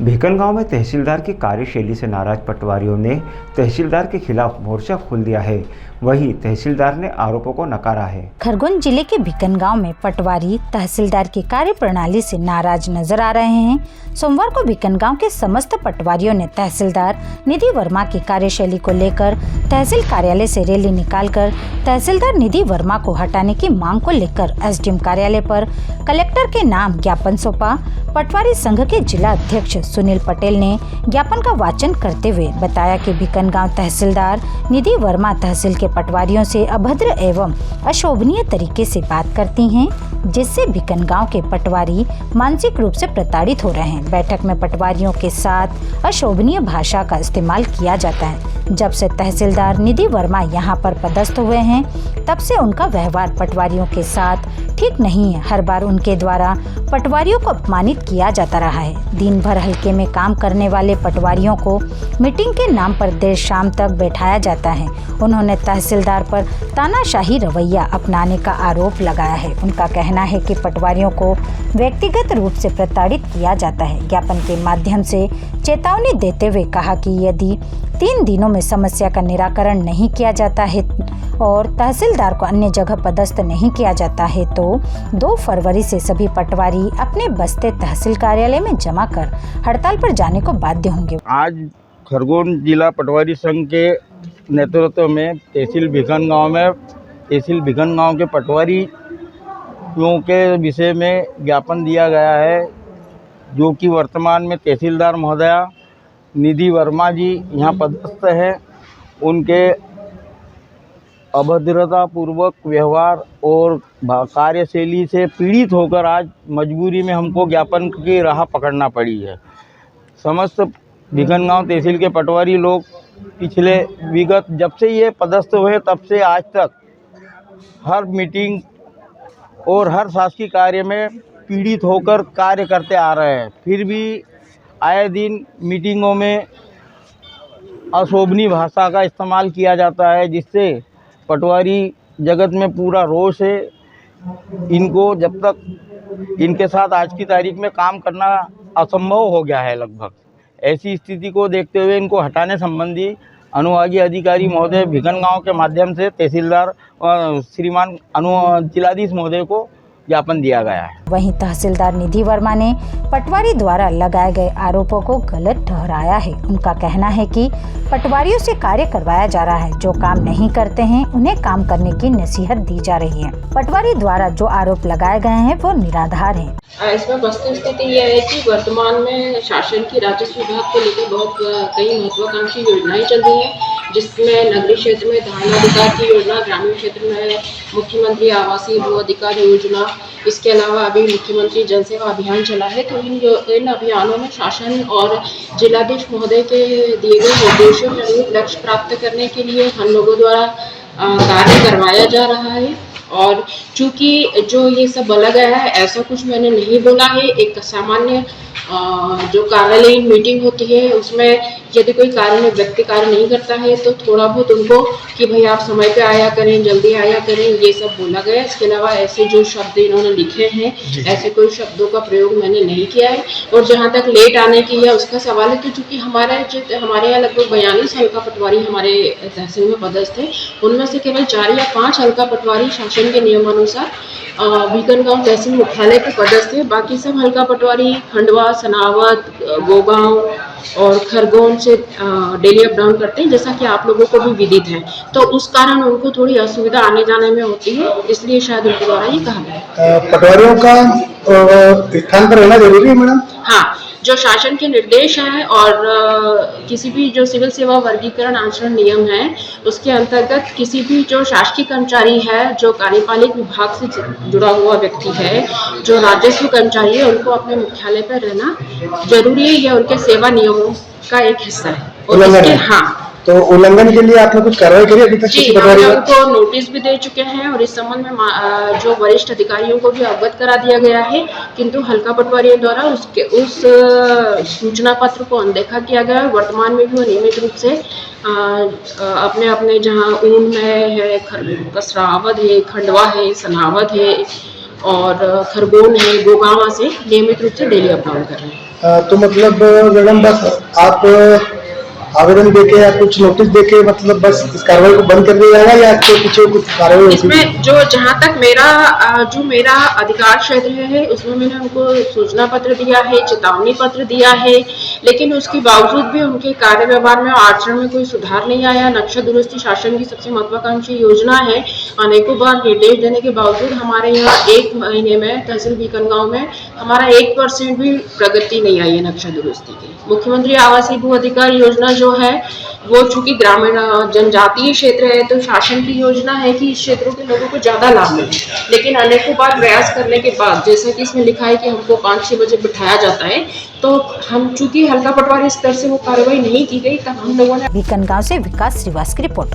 भिकनगांव में तहसीलदार की कार्यशैली से नाराज पटवारियों ने तहसीलदार के खिलाफ मोर्चा खोल दिया है। वहीं तहसीलदार ने आरोपों को नकारा है। खरगोन जिले के भिकनगांव में पटवारी तहसीलदार की कार्यप्रणाली से नाराज नजर आ रहे हैं। सोमवार को भिकनगांव के समस्त पटवारियों ने तहसीलदार निधि वर्मा की कार्यशैली को लेकर तहसील कार्यालय से रैली निकालकर तहसीलदार निधि वर्मा को हटाने की मांग को लेकर एसडीएम कार्यालय पर कलेक्टर के नाम ज्ञापन सौंपा। पटवारी संघ के जिला अध्यक्ष सुनील पटेल ने ज्ञापन का वाचन करते हुए बताया कि भिकनगांव तहसीलदार निधि वर्मा तहसील के पटवारियों से अभद्र एवं अशोभनीय तरीके से बात करती हैं, जिससे भिकनगांव के पटवारी मानसिक रूप से प्रताड़ित हो रहे हैं। बैठक में पटवारियों के साथ अशोभनीय भाषा का इस्तेमाल किया जाता है। जब से तहसीलदार निधि वर्मा यहां पर पदस्थ हुए हैं, तब से उनका व्यवहार पटवारियों के साथ ठीक नहीं है। हर बार उनके द्वारा पटवारियों को अपमानित किया जाता रहा है। दिन भर हल्के में काम करने वाले पटवारियों को मीटिंग के नाम पर देर शाम तक बैठाया जाता है। उन्होंने तहसीलदार पर तानाशाही रवैया अपनाने का आरोप लगाया है। उनका कहना है कि पटवारियों को व्यक्तिगत रूप से प्रताड़ित किया जाता है। ज्ञापन के माध्यम से चेतावनी देते हुए कहा कि यदि 3 दिनों में समस्या का निराकरण नहीं किया जाता है और तहसीलदार को अन्य जगह पदस्थ नहीं किया जाता है तो 2 फरवरी से सभी पटवारी अपने बस्ते तहसील कार्यालय में जमा कर हड़ताल पर जाने को बाध्य होंगे। आज खरगोन जिला पटवारी संघ के नेतृत्व में तहसील भिकनगांव के पटवारियों के विषय में ज्ञापन दिया गया है, जो कि वर्तमान में तहसीलदार महोदया निधि वर्मा जी यहाँ पदस्थ हैं। उनके अभद्रतापूर्वक व्यवहार और कार्यशैली से पीड़ित होकर आज मजबूरी में हमको ज्ञापन की राह पकड़ना पड़ी है। समस्त भिकनगांव तहसील के पटवारी लोग पिछले विगत जब से ये पदस्थ हुए तब से आज तक हर मीटिंग और हर शासकीय कार्य में पीड़ित होकर कार्य करते आ रहे हैं। फिर भी आए दिन मीटिंगों में अशोभनीय भाषा का इस्तेमाल किया जाता है, जिससे पटवारी जगत में पूरा रोष है। इनको जब तक इनके साथ आज की तारीख में काम करना असंभव हो गया है लगभग। ऐसी स्थिति को देखते हुए इनको हटाने संबंधी अनुभागीय अधिकारी महोदय भिकनगांव के माध्यम से तहसीलदार श्रीमान जिलाधीश महोदय को ज्ञापन दिया गया है। वहीं तहसीलदार निधि वर्मा ने पटवारी द्वारा लगाए गए आरोपों को गलत ठहराया है। उनका कहना है कि पटवारियों से कार्य करवाया जा रहा है, जो काम नहीं करते हैं उन्हें काम करने की नसीहत दी जा रही है। पटवारी द्वारा जो आरोप लगाए गए हैं वो निराधार है। इसमें वस्तु स्थिति यह है कि वर्तमान में शासन की राजस्व विभाग को लेकर बहुत कई महत्वाकांक्षी योजनाएं चल रही हैं, जिसमें नगरीय क्षेत्र में धारणाधिकार की योजना, ग्रामीण क्षेत्र में मुख्यमंत्री आवासीय भू अधिकार योजना, इसके अलावा अभी मुख्यमंत्री जन सेवा अभियान चला है। तो इन अभियानों में शासन और जिलाधीश महोदय के दिए गए निर्देशों के अनुरूप लक्ष्य प्राप्त करने के लिए हम लोगों द्वारा कार्य करवाया जा रहा है। और चूंकि जो ये सब बोला गया है, ऐसा कुछ मैंने नहीं बोला है। एक सामान्य जो कार्यालयीन मीटिंग होती है, उसमें यदि कोई व्यक्ति कार्य नहीं करता है तो थोड़ा बहुत उनको कि भाई आप समय पे आया करें, जल्दी आया करें, ये सब बोला गया है। इसके अलावा ऐसे जो शब्द इन्होंने लिखे हैं, ऐसे कोई शब्दों का प्रयोग मैंने नहीं किया है। और जहाँ तक लेट आने की है उसका सवाल है, तो चूँकि हमारे यहाँ लगभग 42 हल्का पटवारी हमारे तहसील में पदस्थ है, उनमें से केवल 4 या 5 हल्का पटवारी शासन के नियमानुसार भिकनगांव तहसील मुख्यालय पे पदस्थ है। बाकी सब हल्का पटवारी खंडवा, सनावद, गोगांव और खरगोन से डेली अप डाउन करते हैं, जैसा कि आप लोगों को भी विदित है। तो उस कारण उनको थोड़ी असुविधा आने जाने में होती है, इसलिए शायद उनके द्वारा ये कहा गया। पटवारियों का स्थान पर रहना जरूरी है मैडम? हाँ, जो शासन के निर्देश हैं और किसी भी जो सिविल सेवा वर्गीकरण आचरण नियम है, उसके अंतर्गत किसी भी जो शासकीय कर्मचारी है, जो कार्यपालिक विभाग से जुड़ा हुआ व्यक्ति है, जो राजस्व कर्मचारी है, उनको अपने मुख्यालय पर रहना जरूरी है। यह उनके सेवा नियमों का एक हिस्सा है। और इसके तो उल्लंघन के लिए आपने कुछ कार्रवाई करी अभी तक? जी, हमने उनको नोटिस भी दे चुके हैं और इस संबंध में जो वरिष्ठ अधिकारियों को भी अवगत करा दिया गया है, किंतु हल्का पटवारियों द्वारा उस सूचना पत्र को अनदेखा किया गया है। वर्तमान में भी वो नियमित रूप से अपने जहाँ ऊन में है, कसरावद है, खंडवा है, सनावद है और खरगोन है, गोगांवा से नियमित रूप से डेली अप डाउन कर रहे हैं। तो मतलब मैडम बस आप आवेदन देके या कुछ नोटिस देके मतलब बस इस कार्रवाई को बंद कर दिया जाएगा या इसके पीछे कुछ कार्रवाई होगी? इसमें जो जहाँ तक मेरा अधिकार क्षेत्र है उसमें मैंने उनको सूचना पत्र दिया है, चेतावनी पत्र दिया है, लेकिन उसके बावजूद भी उनके कार्य व्यवहार में और आचरण में कोई सुधार नहीं आया। नक्शा दुरुस्ती शासन की सबसे महत्वाकांक्षी योजना है। अनेकों बार निर्देश देने के बावजूद हमारे यहाँ 1 महीने में तहसील बीकनगांव में हमारा 1% भी प्रगति नहीं आई है नक्शा दुरुस्ती की। मुख्यमंत्री आवासीय भू अधिकार योजना जो है वो चूंकि ग्रामीण जनजातीय क्षेत्र है तो शासन की योजना है कि इस क्षेत्रों के लोगों को ज्यादा लाभ मिले, लेकिन अनेकों बार प्रयास करने के बाद जैसा कि इसमें लिखा है कि हमको 5-6 बजे बिठाया जाता है, तो हम चूंकि हल्का पटवारी स्तर से वो कार्रवाई नहीं की गई, तब हम लोगों ने बीकनगांव से विकास श्रीवास की रिपोर्ट।